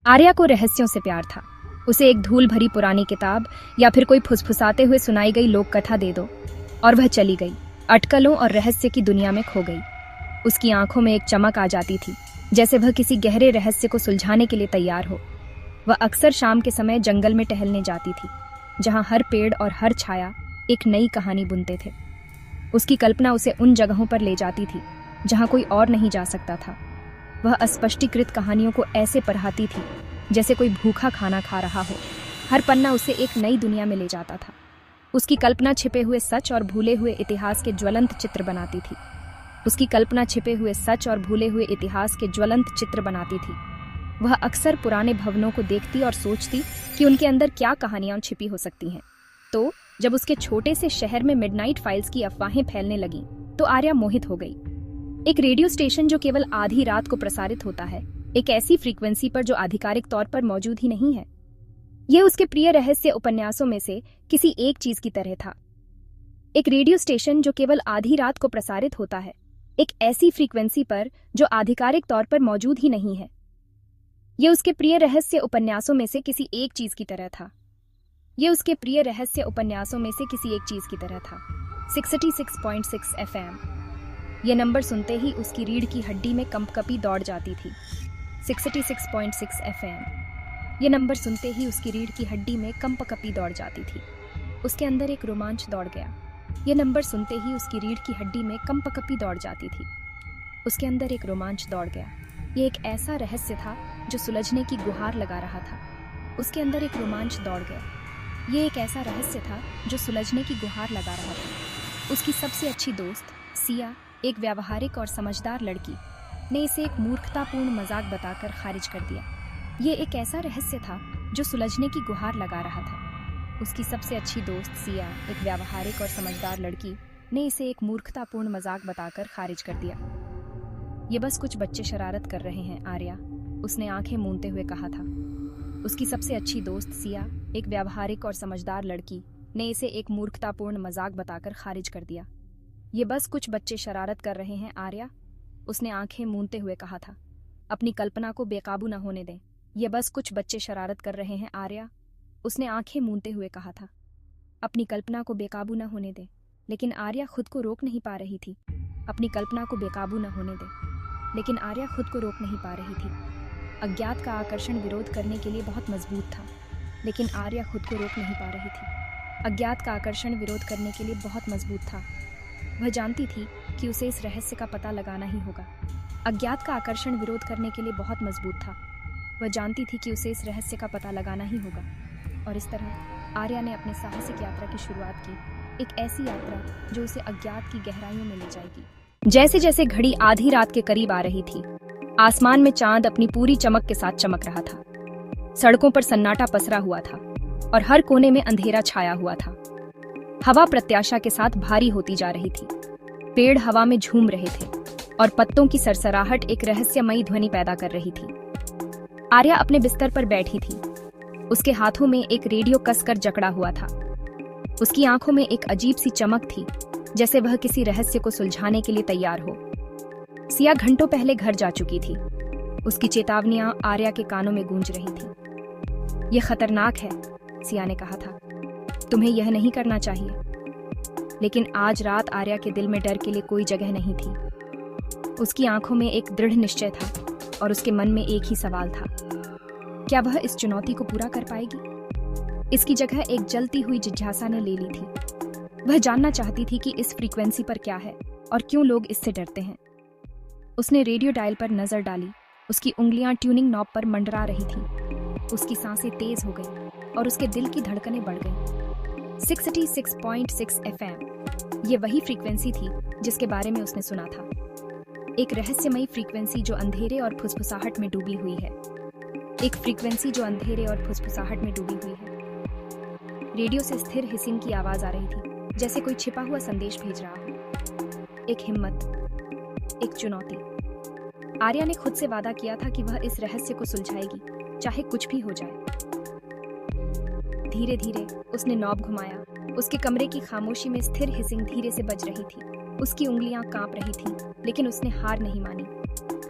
आर्या को रहस्यों से प्यार था। उसे एक धूल भरी पुरानी किताब या फिर कोई फुसफुसाते हुए सुनाई गई लोक कथा दे दो और वह चली गई, अटकलों और रहस्य की दुनिया में खो गई। उसकी आंखों में एक चमक आ जाती थी, जैसे वह किसी गहरे रहस्य को सुलझाने के लिए तैयार हो। वह अक्सर शाम के समय जंगल में टहलने जाती थी, जहां हर पेड़ और हर छाया एक नई कहानी बुनते थे। उसकी कल्पना उसे उन जगहों पर ले जाती थी जहां कोई और नहीं जा सकता था। वह अस्पष्टीकृत कहानियों को ऐसे पढ़ाती थी जैसे कोई भूखा खाना खा रहा हो। हर पन्ना उसे एक नई दुनिया में ले जाता था। उसकी कल्पना छिपे हुए सच और भूले हुए इतिहास के ज्वलंत चित्र बनाती थी। उसकी कल्पना छिपे हुए सच और भूले हुए इतिहास के ज्वलंत चित्र बनाती थी। वह अक्सर पुराने भवनों को देखती और सोचती कि उनके अंदर क्या कहानियां छिपी हो सकती हैं। तो जब उसके छोटे से शहर में मिडनाइट फाइल्स की अफवाहें फैलने लगीं, तो आर्या मोहित हो गई। एक रेडियो स्टेशन जो केवल आधी रात को प्रसारित होता है, एक ऐसी फ्रीक्वेंसी पर जो आधिकारिक तौर पर मौजूद ही नहीं है। यह उसके प्रिय रहस्य उपन्यासों में से किसी एक चीज की तरह था। एक रेडियो स्टेशन जो केवल आधी रात को प्रसारित होता है, एक ऐसी फ्रीक्वेंसी पर जो आधिकारिक तौर पर मौजूद ही नहीं है। यह उसके प्रिय रहस्य उपन्यासों में से किसी एक चीज की तरह था। यह उसके प्रिय रहस्य उपन्यासों में से किसी एक चीज की तरह था। 66.6 FM। यह नंबर सुनते ही उसकी रीढ़ की हड्डी में कंपकपी दौड़ जाती थी। 66.6 FM। यह नंबर सुनते ही उसकी रीढ़ की हड्डी में कंपकपी दौड़ जाती थी। उसके अंदर एक रोमांच दौड़ गया। यह नंबर सुनते ही उसकी रीढ़ की हड्डी में कंपकपी दौड़ जाती थी। उसके अंदर एक रोमांच दौड़ गया। यह एक ऐसा रहस्य था जो सुलझने की गुहार लगा रहा था। उसके अंदर एक रोमांच दौड़ गया। यह एक ऐसा रहस्य था जो सुलझने की गुहार लगा रहा था। उसकी सबसे अच्छी दोस्त सिया, एक व्यावहारिक और समझदार लड़की, ने इसे एक मूर्खतापूर्ण मजाक बताकर खारिज कर दिया। ये एक ऐसा रहस्य था जो सुलझने की गुहार लगा रहा था। उसकी सबसे अच्छी दोस्त सिया, एक व्यावहारिक और समझदार लड़की, ने इसे एक मूर्खतापूर्ण मजाक बताकर खारिज कर दिया। ये बस कुछ बच्चे शरारत कर रहे हैं आर्या, उसने आंखें मूंदते हुए कहा था। उसकी सबसे अच्छी दोस्त सिया, एक व्यावहारिक और समझदार लड़की, ने इसे एक मूर्खतापूर्ण मजाक बताकर खारिज कर दिया। ये बस कुछ बच्चे शरारत कर रहे हैं आर्या, उसने आंखें मूंदते हुए कहा था। अपनी कल्पना को बेकाबू न होने दें। ये बस कुछ बच्चे शरारत कर रहे हैं आर्या, उसने आंखें मूंदते हुए कहा था। अपनी कल्पना को बेकाबू न होने दें। लेकिन आर्या खुद को रोक नहीं पा रही थी। अपनी कल्पना को बेकाबू न होने दें। लेकिन आर्या खुद को रोक नहीं पा रही थी। अज्ञात का आकर्षण विरोध करने के लिए बहुत मजबूत था, लेकिन आर्या खुद को रोक नहीं पा रही थी। अज्ञात का आकर्षण विरोध करने के लिए बहुत मजबूत था। वह जानती थी कि उसे इस रहस्य का पता लगाना ही होगा। अज्ञात का आकर्षण विरोध करने के लिए बहुत मजबूत था। वह जानती थी कि उसे इस रहस्य का पता लगाना ही होगा। और इस तरह आर्या ने अपने साहसिक यात्रा की शुरुआत की, एक ऐसी यात्रा जो उसे अज्ञात की गहराइयों में ले जाएगी। जैसे जैसे घड़ी आधी रात के करीब आ रही थी, आसमान में चांद अपनी पूरी चमक के साथ चमक रहा था। सड़कों पर सन्नाटा पसरा हुआ था और हर कोने में अंधेरा छाया हुआ था। हवा प्रत्याशा के साथ भारी होती जा रही थी। पेड़ हवा में झूम रहे थे और पत्तों की सरसराहट एक रहस्यमयी ध्वनि पैदा कर रही थी। आर्या अपने बिस्तर पर बैठी थी। उसके हाथों में एक रेडियो कसकर जकड़ा हुआ था। उसकी आंखों में एक अजीब सी चमक थी, जैसे वह किसी रहस्य को सुलझाने के लिए तैयार हो। सिया घंटों पहले घर जा चुकी थी। उसकी चेतावनियां आर्या के कानों में गूंज रही थी। यह खतरनाक है, सिया ने कहा था। तुम्हें यह नहीं करना चाहिए। लेकिन आज रात आर्या के दिल में डर के लिए कोई जगह नहीं थी। उसकी आंखों में एक दृढ़ निश्चय था और उसके मन में एक ही सवाल था, क्या वह इस चुनौती को पूरा कर पाएगी? इसकी जगह एक जलती हुई जिज्ञासा ने ले ली थी। वह जानना चाहती थी कि इस फ्रीक्वेंसी पर क्या है और क्यों लोग इससे डरते हैं। उसने रेडियो डायल पर नजर डाली। उसकी उंगलियां ट्यूनिंग नॉब पर मंडरा रही थीं। उसकी सांसें तेज हो गईं और उसके दिल की धड़कनें बढ़ गईं। 66.6 FM। ये वही फ्रीक्वेंसी थी जिसके बारे में उसने सुना था। एक रहस्यमयी फ्रीक्वेंसी जो अंधेरे और फुसफुसाहट में डूबी हुई है। एक फ्रीक्वेंसी जो अंधेरे और फुसफुसाहट में डूबी हुई है। रेडियो से स्थिर हिसिंग की आवाज आ रही थी, जैसे कोई छिपा हुआ संदेश भेज रहा हो। एक हिम्मत, एक चुनौती। आर्या ने खुद से वादा किया था कि वह इस रहस्य को सुलझाएगी, चाहे कुछ भी हो जाए। धीरे धीरे उसने नॉब घुमाया। उसके कमरे की खामोशी में स्थिर हिसिंग धीरे से बज रही थी। उसकी उंगलियां कांप रही थीं, लेकिन उसने हार नहीं मानी।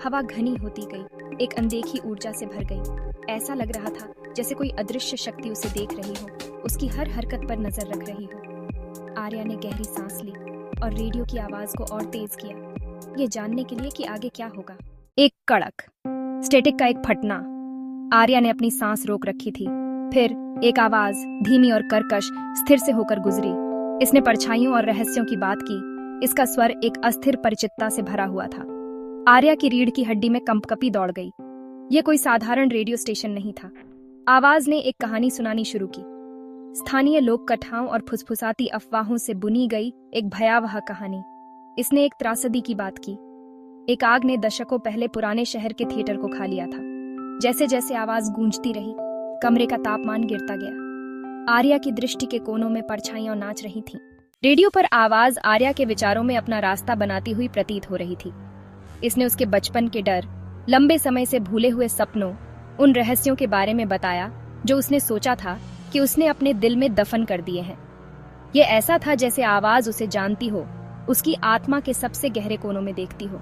हवा घनी होती गई एक अनदेखी ऊर्जा से भर गई। ऐसा लग रहा था जैसे कोई अदृश्य शक्ति उसे देख रही हो, उसकी हर हरकत पर नजर रख रही हो। आर्या ने गहरी सांस ली और रेडियो की आवाज को और तेज किया, ये जानने के लिए कि आगे क्या होगा। एक कड़क स्टैटिक का एक फटना। आर्या ने अपनी सांस रोक रखी थी। फिर एक आवाज धीमी और कर्कश स्थिर से होकर गुजरी। इसने परछाइयों और रहस्यों की बात की। इसका स्वर एक अस्थिर परिचितता से भरा हुआ था। आर्या की रीढ़ की हड्डी में कंपकपी दौड़ गई। यह कोई साधारण रेडियो स्टेशन नहीं था। आवाज ने एक कहानी सुनानी शुरू की। स्थानीय लोक कथाओं और फुसफुसाती अफवाहों से बुनी गई एक भयावह कहानी। इसने एक त्रासदी की बात की। एक आग ने दशकों पहले पुराने शहर के थिएटर को खा लिया था। जैसे जैसे आवाज गूंजती रही, कमरे का तापमान गिरता गया। आर्या की दृष्टि के कोनों में परछाइयां नाच रही थीं। रेडियो पर आवाज आर्या के विचारों में अपना रास्ता बनाती हुई प्रतीत हो रही थी। इसने उसके बचपन के डर, लंबे समय से भूले हुए सपनों, उन रहस्यों के बारे में बताया जो उसने सोचा था कि उसने अपने दिल में दफन कर दिए हैं। ये ऐसा था जैसे आवाज उसे जानती हो, उसकी आत्मा के सबसे गहरे कोनों में देखती हो।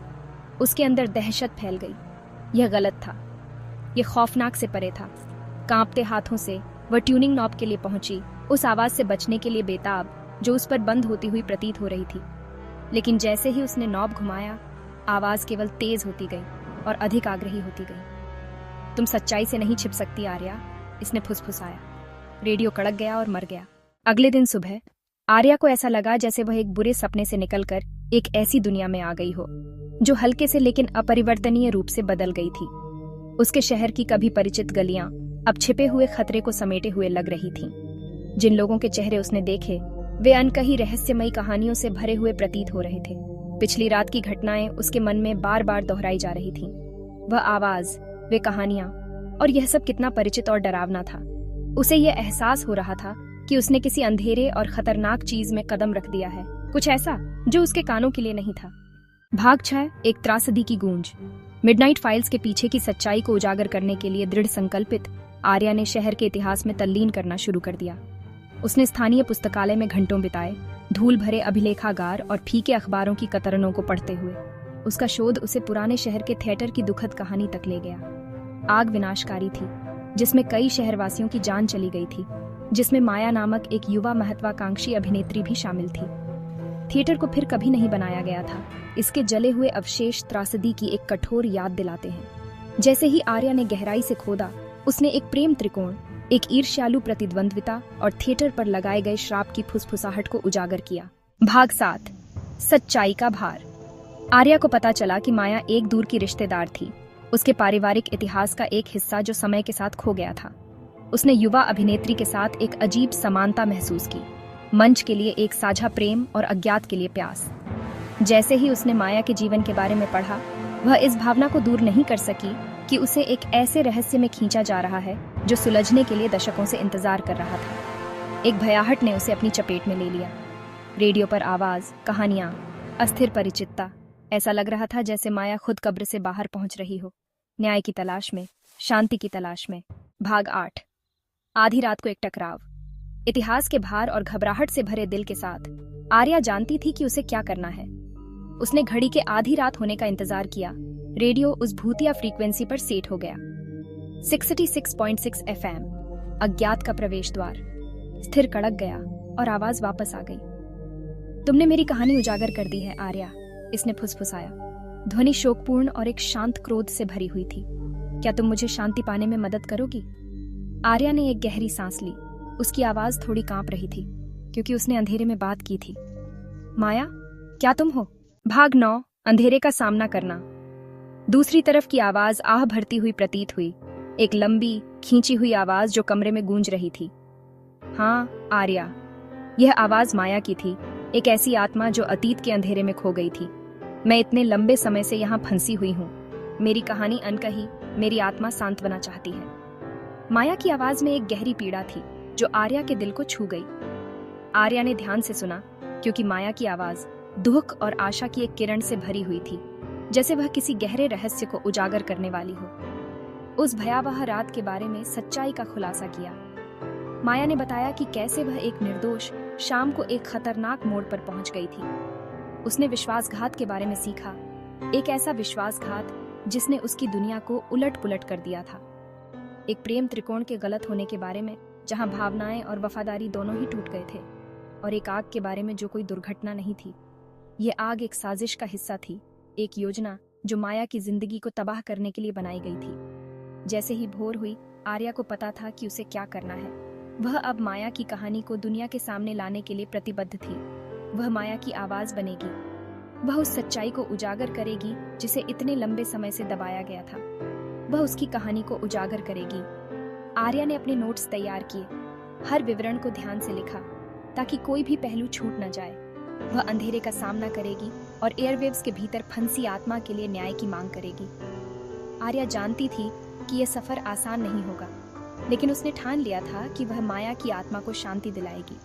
उसके अंदर दहशत फैल गई। यह गलत था, यह खौफनाक से परे था। कांपते हाथों से वह ट्यूनिंग नॉब के लिए पहुंची, उस आवाज से बचने के लिए बेताब जो उस पर बंद होती हुई प्रतीत हो रही थी। लेकिन जैसे ही उसने नॉब घुमाया, आवाज केवल तेज होती गई और अधिक आग्रही होती गई। तुम सच्चाई से नहीं छिप सकती आर्या, इसने फुसफुसाया। रेडियो कड़क गया और मर गया। अगले दिन सुबह आर्या को ऐसा लगा जैसे वह एक बुरे सपने से निकलकर एक ऐसी दुनिया में आ गई हो जो हल्के से लेकिन अपरिवर्तनीय रूप से बदल गई थी। उसके शहर की कभी परिचित गलियां अब छिपे हुए खतरे को समेटे हुए लग रही थीं। जिन लोगों के चेहरे उसने देखे, वे अनकही रहस्यमयी कहानियों से भरे हुए प्रतीत हो रहे थे। पिछली रात की घटनाएं उसके मन में बार बार दोहराई जा रही थीं। वह आवाज, वे कहानियां, और यह सब कितना परिचित और डरावना था। उसे यह एहसास हो रहा था कि उसने किसी अंधेरे और खतरनाक चीज में कदम रख दिया है, कुछ ऐसा जो उसके कानों के लिए नहीं था। भाग 6, एक त्रासदी की गूंज। मिडनाइट फाइल्स के पीछे की सच्चाई को उजागर करने के लिए दृढ़ संकल्पित आर्या ने शहर के इतिहास में तल्लीन करना शुरू कर दिया। उसने स्थानीय पुस्तकालय में घंटों बिताए, धूल भरे अभिलेखागार और फीके अखबारों की कतरनों को पढ़ते हुए। उसका शोध उसे पुराने शहर के थिएटर की दुखद कहानी तक ले गया। आग विनाशकारी थी, जिसमें कई शहरवासियों की जान चली गई थी, जिसमें माया नामक एक युवा महत्वाकांक्षी अभिनेत्री भी शामिल थी। थिएटर को फिर कभी नहीं बनाया गया था। इसके जले हुए अवशेष त्रासदी की एक कठोर याद दिलाते हैं। जैसे ही आर्या ने गहराई से खोदा, उसने एक प्रेम त्रिकोण, एक ईर्ष्यालु प्रतिद्वंद्विता और थिएटर पर लगाए गए श्राप की फुसफुसाहट को उजागर किया। भाग 7, सच्चाई का भार। आर्या को पता चला कि माया एक दूर की रिश्तेदार थी, उसके पारिवारिक इतिहास का एक हिस्सा जो समय के साथ खो गया था। उसने युवा अभिनेत्री के साथ एक अजीब समानता महसूस की, मंच के लिए एक साझा प्रेम और अज्ञात के लिए प्यास। जैसे ही उसने माया के जीवन के बारे में पढ़ा, वह इस भावना को दूर नहीं कर सकी कि उसे एक ऐसे रहस्य में खींचा जा रहा है जो सुलझने के लिए दशकों से इंतजार कर रहा था। एक भयाहट ने उसे अपनी चपेट में ले लिया। रेडियो पर आवाज, कहानियां, अस्थिर परिचितता। ऐसा लग रहा था जैसे माया खुद कब्र से बाहर पहुंच रही हो, न्याय की तलाश में, शांति की तलाश में। भाग 8, आधी रात को एक टकराव। इतिहास के भार और घबराहट से भरे दिल के साथ आर्या जानती थी कि उसे क्या करना है। उसने घड़ी के आधी रात होने का इंतजार किया। रेडियो उस भूतिया फ्रीक्वेंसी पर सेट हो गया। 66.6 FM, अज्ञात का प्रवेश द्वार। स्थिर कड़क गया और आवाज वापस आ गई। तुमने मेरी कहानी उजागर कर दी है आर्या, इसने फुसफुसाया। ध्वनि शोकपूर्ण और एक शांत क्रोध से भरी हुई थी। क्या तुम मुझे शांति पाने में मदद करोगी? आर्या ने एक गहरी सांस ली। उसकी आवाज थोड़ी कांप रही थी, क्योंकि उसने अंधेरे में बात की थी। माया, क्या तुम हो? भाग 9, अंधेरे का सामना करना। दूसरी तरफ की आवाज आह भरती हुई प्रतीत हुई, एक लंबी खींची हुई आवाज जो कमरे में गूंज रही थी। हाँ आर्या, यह आवाज माया की थी, एक ऐसी आत्मा जो अतीत के अंधेरे में खो गई थी। मैं इतने लंबे समय से यहाँ फंसी हुई हूँ। मेरी कहानी अनकही, मेरी आत्मा सांत्वना चाहती है। माया की आवाज में एक गहरी पीड़ा थी जो आर्या के दिल को छू गई। आर्या ने ध्यान से सुना, क्योंकि माया की आवाज दुख और आशा की एक किरण से भरी हुई थी, जैसे वह किसी गहरे रहस्य को उजागर करने वाली हो। उस भयावह रात के बारे में सच्चाई का खुलासा किया। माया ने बताया कि कैसे वह एक निर्दोष शाम को एक खतरनाक मोड़ पर पहुंच गई थी। उसने विश्वासघात के बारे में सीखा, एक ऐसा विश्वासघात जिसने उसकी दुनिया को उलट पुलट कर दिया था। एक प्रेम त्रिकोण के गलत होने के बारे में, जहां भावनाएं और वफादारी दोनों ही टूट गए थे, और एक आग के बारे में जो कोई दुर्घटना नहीं थी। ये आग एक साजिश का हिस्सा थी, एक योजना जो माया की जिंदगी को तबाह करने के लिए बनाई गई थी। जैसे ही भोर हुई, आर्या को पता था कि उसे क्या करना है। वह अब माया की कहानी को दुनिया के सामने लाने के लिए प्रतिबद्ध थी। वह माया की आवाज बनेगी। वह उस सच्चाई को उजागर करेगी जिसे इतने लंबे समय से दबाया गया था। वह उसकी कहानी को उजागर करेगी। आर्या ने अपने नोट्स तैयार किए, हर विवरण को ध्यान से लिखा ताकि कोई भी पहलू छूट न जाए। वह अंधेरे का सामना करेगी और एयरवेव्स के भीतर फंसी आत्मा के लिए न्याय की मांग करेगी। आर्या जानती थी कि यह सफर आसान नहीं होगा, लेकिन उसने ठान लिया था कि वह माया की आत्मा को शांति दिलाएगी।